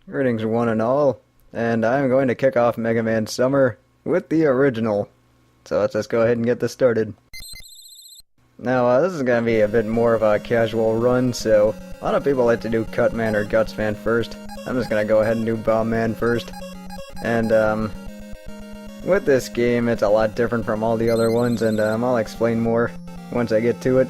Greetings one and all, and I'm going to kick off Mega Man Summer with the original. So let's just go ahead and get this started. Now, this is going to be a bit more of a casual run, so a lot of people like to do Cut Man or Guts Man first. I'm just going to go ahead and do Bomb Man first. And, with this game, it's a lot different from all the other ones, and I'll explain more once I get to it.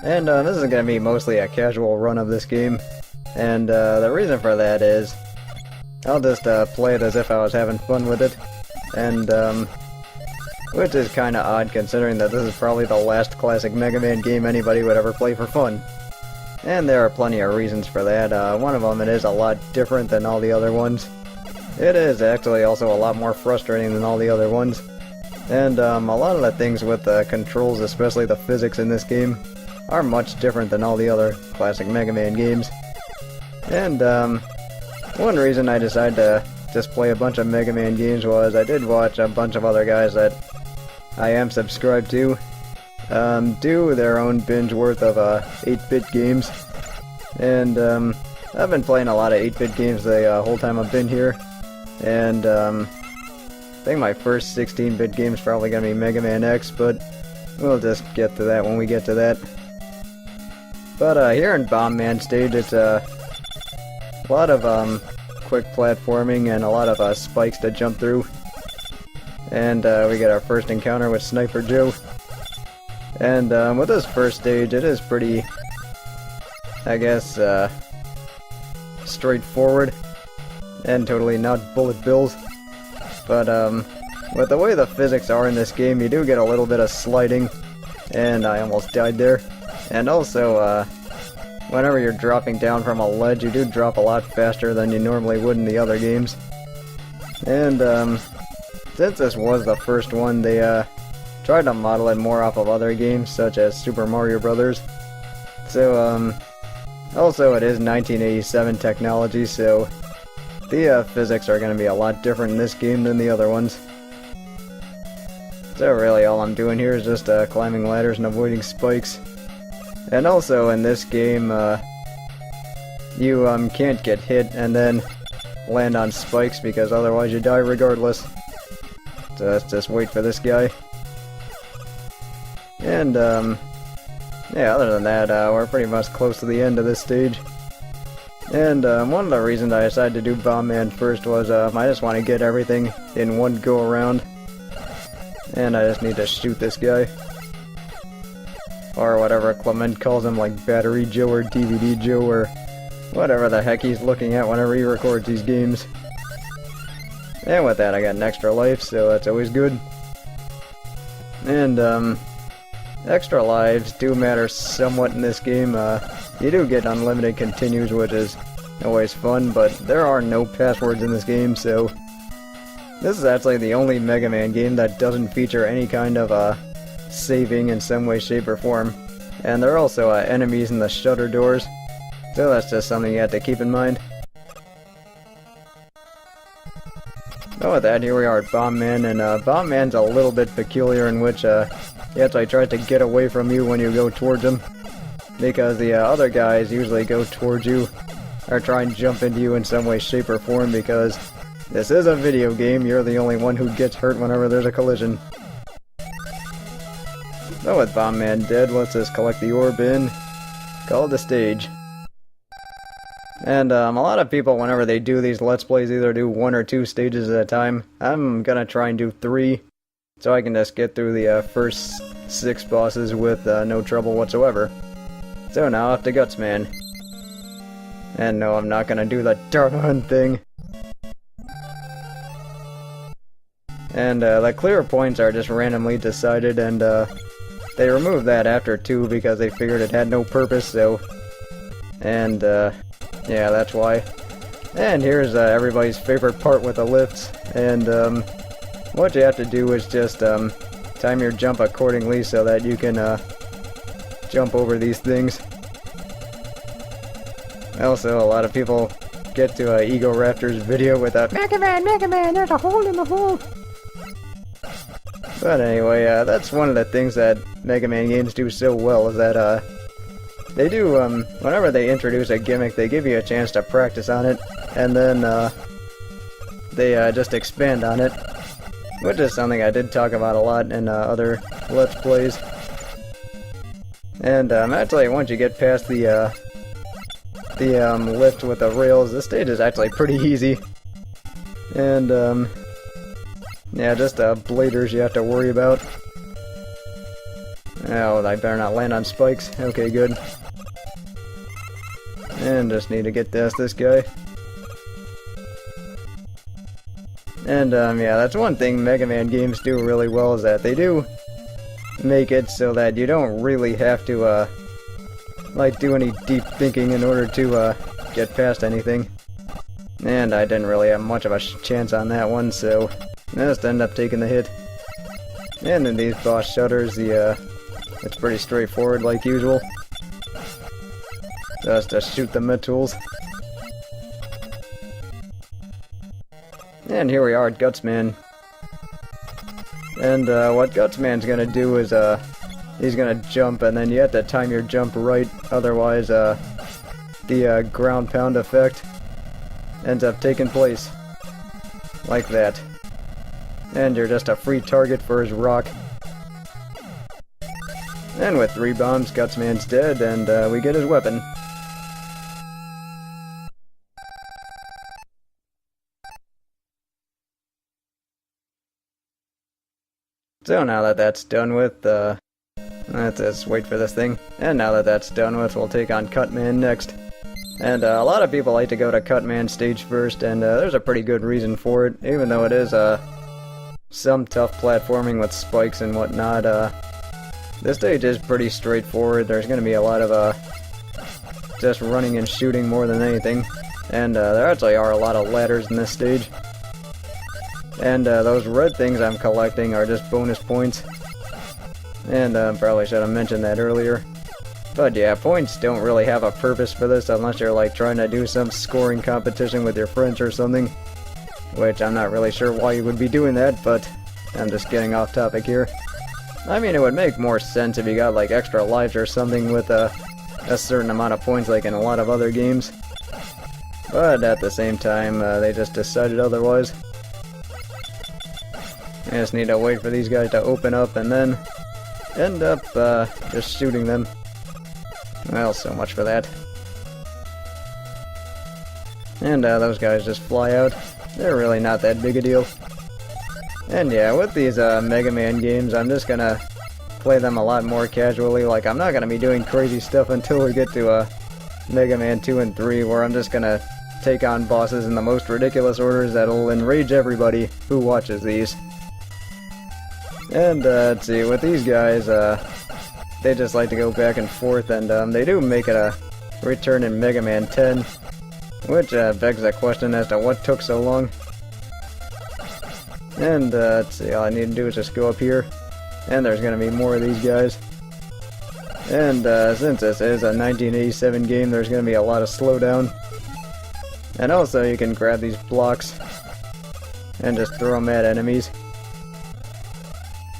And this is going to be mostly a casual run of this game. And the reason for that is, I'll just play it as if I was having fun with it, and which is kinda odd considering that this is probably the last classic Mega Man game anybody would ever play for fun. And there are plenty of reasons for that. One of them, it is a lot different than all the other ones. It is actually also a lot more frustrating than all the other ones. And a lot of the things with the controls, especially the physics in this game, are much different than all the other classic Mega Man games. And one reason I decided to just play a bunch of Mega Man games was I did watch a bunch of other guys that I am subscribed to do their own binge worth of 8-bit games. And I've been playing a lot of 8-bit games the whole time I've been here. And I think my first 16-bit game is probably going to be Mega Man X, but we'll just get to that when we get to that. But here in Bomb Man stage, it's a lot of quick platforming and a lot of spikes to jump through. And we get our first encounter with Sniper Joe. And with this first stage, it is pretty, I guess, straightforward and totally not bullet bills. But with the way the physics are in this game, you do get a little bit of sliding, and I almost died there. And also, whenever you're dropping down from a ledge, you do drop a lot faster than you normally would in the other games. And since this was the first one, they tried to model it more off of other games, such as Super Mario Brothers. So, also it is 1987 technology, so the physics are going to be a lot different in this game than the other ones. So really all I'm doing here is just climbing ladders and avoiding spikes. And also in this game, you can't get hit and then land on spikes because otherwise you die regardless. So let's just wait for this guy. And yeah, other than that, we're pretty much close to the end of this stage. And one of the reasons I decided to do Bomb Man first was I just want to get everything in one go around. And I just need to shoot this guy. Or whatever Clement calls him, like Battery Joe or DVD Joe or whatever the heck he's looking at whenever he records these games. And with that I got an extra life, so that's always good. And extra lives do matter somewhat in this game. You do get unlimited continues, which is always fun, but there are no passwords in this game, so this is actually the only Mega Man game that doesn't feature any kind of saving in some way, shape, or form. And there are also enemies in the shutter doors, so that's just something you have to keep in mind. So with that, here we are at Bomb Man, and Bomb Man's a little bit peculiar in which he actually tries to get away from you when you go towards him, because the other guys usually go towards you or try and jump into you in some way, shape, or form, because this is a video game. You're the only one who gets hurt whenever there's a collision. So with Bomb Man dead, let's just collect the orb in, call it a stage. And a lot of people, whenever they do these Let's Plays, either do 1 or 2 stages at a time. I'm gonna try and do 3, so I can just get through the first 6 bosses with no trouble whatsoever. So now off to Guts Man. And no, I'm not gonna do the darn thing. And the clear points are just randomly decided, and they removed that after 2 because they figured it had no purpose, so... And, yeah, that's why. And here's everybody's favorite part with the lifts, and what you have to do is just time your jump accordingly so that you can jump over these things. Also, a lot of people get to Ego Raptor's video with a Mega Man, there's a hole in the hole! But anyway, that's one of the things that Mega Man games do so well, is that they do, whenever they introduce a gimmick, they give you a chance to practice on it, and then, they, just expand on it, which is something I did talk about a lot in, other Let's Plays. And, actually, once you get past the lift with the rails, the stage is actually pretty easy. And, yeah, just, bladers you have to worry about. Oh, I better not land on spikes. Okay, good. And just need to get past this guy. And, yeah, that's one thing Mega Man games do really well, is that they do make it so that you don't really have to, like, do any deep thinking in order to, get past anything. And I didn't really have much of a chance on that one, so I just ended up taking the hit. And then these boss shutters, it's pretty straightforward like usual. Just shoot the mid-tools. And here we are at Gutsman. And what Gutsman's gonna do is he's gonna jump, and then you have to time your jump right, otherwise the ground pound effect ends up taking place. Like that. And you're just a free target for his rock. And with 3 bombs, Gutsman's dead, and we get his weapon. So now that that's done with, let's just wait for this thing. And now that that's done with, we'll take on Cutman next. And a lot of people like to go to Cutman stage first, and there's a pretty good reason for it, even though it is some tough platforming with spikes and whatnot. This stage is pretty straightforward. There's going to be a lot of just running and shooting more than anything. And there actually are a lot of ladders in this stage. And those red things I'm collecting are just bonus points. And probably should have mentioned that earlier. But yeah, points don't really have a purpose for this unless you're like trying to do some scoring competition with your friends or something. Which I'm not really sure why you would be doing that, but I'm just getting off topic here. I mean, it would make more sense if you got like extra lives or something with a certain amount of points like in a lot of other games. But at the same time, they just decided otherwise. I just need to wait for these guys to open up and then end up just shooting them. Well, so much for that. And those guys just fly out. They're really not that big a deal. And yeah, with these Mega Man games, I'm just gonna play them a lot more casually. Like, I'm not gonna be doing crazy stuff until we get to Mega Man 2 and 3, where I'm just gonna take on bosses in the most ridiculous orders that'll enrage everybody who watches these. And let's see, with these guys, they just like to go back and forth, and they do make it a return in Mega Man 10, which begs the question as to what took so long. And let's see, all I need to do is just go up here, and there's going to be more of these guys. And since this is a 1987 game, there's going to be a lot of slowdown. And also you can grab these blocks and just throw them at enemies.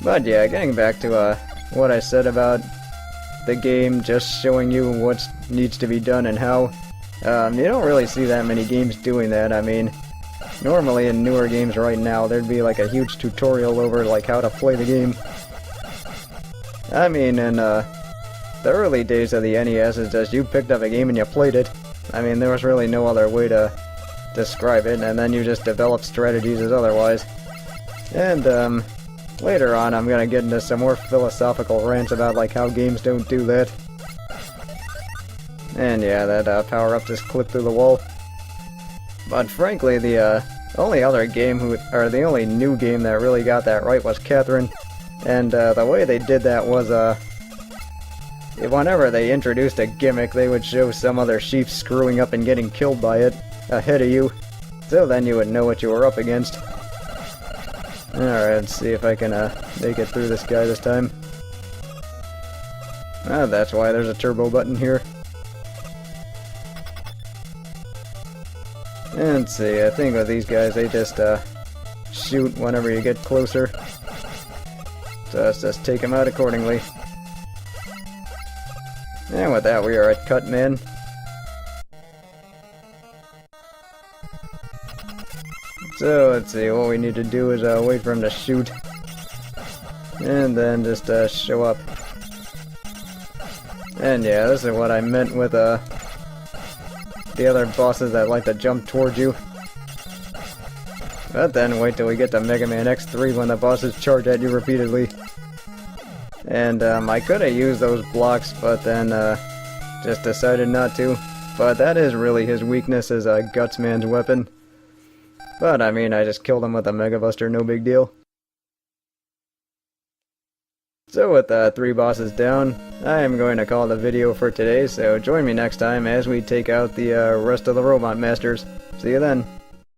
But yeah, getting back to what I said about the game, just showing you what needs to be done and how. You don't really see that many games doing that. I mean, normally in newer games right now, there'd be like a huge tutorial over like how to play the game. I mean, in the early days of the NES, it's just you picked up a game and you played it. I mean, there was really no other way to describe it, and then you just develop strategies as otherwise. And later on, I'm gonna get into some more philosophical rants about like how games don't do that. And yeah, that power-up just clipped through the wall. But frankly, the only other game the only new game that really got that right was Catherine. And the way they did that was whenever they introduced a gimmick, they would show some other sheep screwing up and getting killed by it ahead of you. So then you would know what you were up against. Alright, let's see if I can make it through this guy this time. Ah, that's why there's a turbo button here. And let's see, I think with these guys, they just shoot whenever you get closer. So let's just take them out accordingly. And with that, we are at Cut Man. So let's see, what we need to do is wait for him to shoot. And then just show up. And yeah, this is what I meant with the other bosses that like to jump towards you. But then wait till we get to Megaman X3 when the bosses charge at you repeatedly. And I could have used those blocks, but then just decided not to. But that is really his weakness, is Gutsman's weapon. But I mean, I just killed him with a Mega Buster, no big deal. So with 3 bosses down, I am going to call it a video for today, so join me next time as we take out the rest of the Robot Masters. See you then.